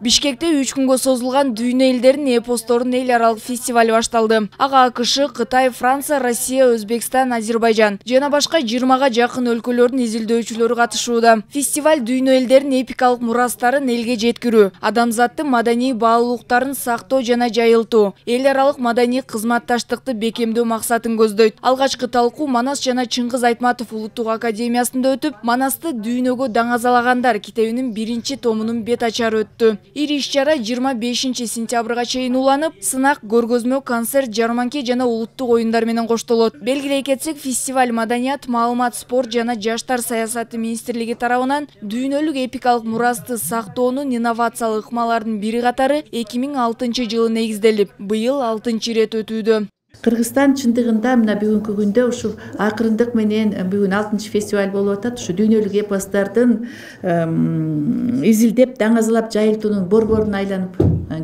Бишкекте 3 күнгө созулган дүйнө элдеринин эпосторунун эл аралык фестивали башталды. Ага АКШ, Кытай, Франция, Россия, Өзбекстан, Азербайжан жана башка 20га жакын өлкөлөрдүн изилдөөчүлөрү катышууда. Фестиваль дүйнө элдеринин эпикалык мурастарын элге жеткирүү, адамзаттын маданий баалуулуктарын сактоо жана жайылтуу, эл аралык маданий кызматташтыкты бекемдөө максатын көздөйт. Алгачкы талкуу Манас жана Чыңгыз Айтматов улуттук академиясында өтүп, Манасты дүйнөгө даңазалагандар китебинин 1 томунун бет ачары өттү. Ири иш-чара 25 сентябрга чейин уланып, сынак, көргөзмө, концерт, жарманке жана улуттук оюндар менен коштолот. Белгилей кетсек, фестиваль маданият, маалымат, спорт жана жаштар саясаты министрлиги тарабынан дүйнөлүк эпикалык мурасты сактоонун инновациялык ыкмаларынын бири катары 2006 жылы негизделип, быйыл 6 ирет өтүүдө. Кыргызстан чындыгында мына бүгүнкү күндө ушул акырындык менен бүгүн 6 фестиваль болуп атат. Ушу дүйнөлүк эпостордун изилдеп, даңазалап жайылтуунун борборун айланып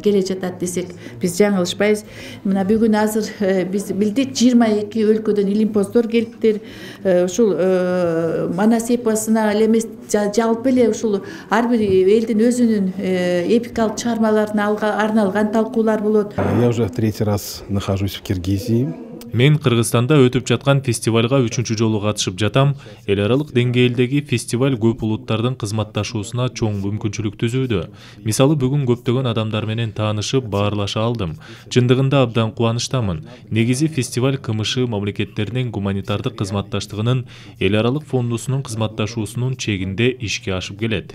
келе жатат десек, биз жаңылышпайбыз. Мына бүгүн азыр биз билдик 22 өлкөдөн илимпоздор келиптир. Ушул Манас эпосуна эле эмес, жалпы эле ушул ар бир элдин өзүнүн эпикалык чыгармаларына арналган талкуулар болот. Я уже в 3-й раз нахожусь в Киргизии. Мен Кыргызстанда өтүп жаткан фестивалга 3-чү жолу катышып жатам. Эл аралык деңгээлдеги фестиваль көп улуттардын кызматташуусуна чоң мүмкүнчүлүк түзүүдө. Мисалы, бүгүн көптөгөн адамдар менен таанышып, баарлаша алдым. Чындыгында абдан кубанычтамын. Негизи фестиваль КМШ мамлекеттеринин гуманитардык кызматташтыгынын эл аралык фондусунун кызматташуусунун чегинде ишке ашып келет.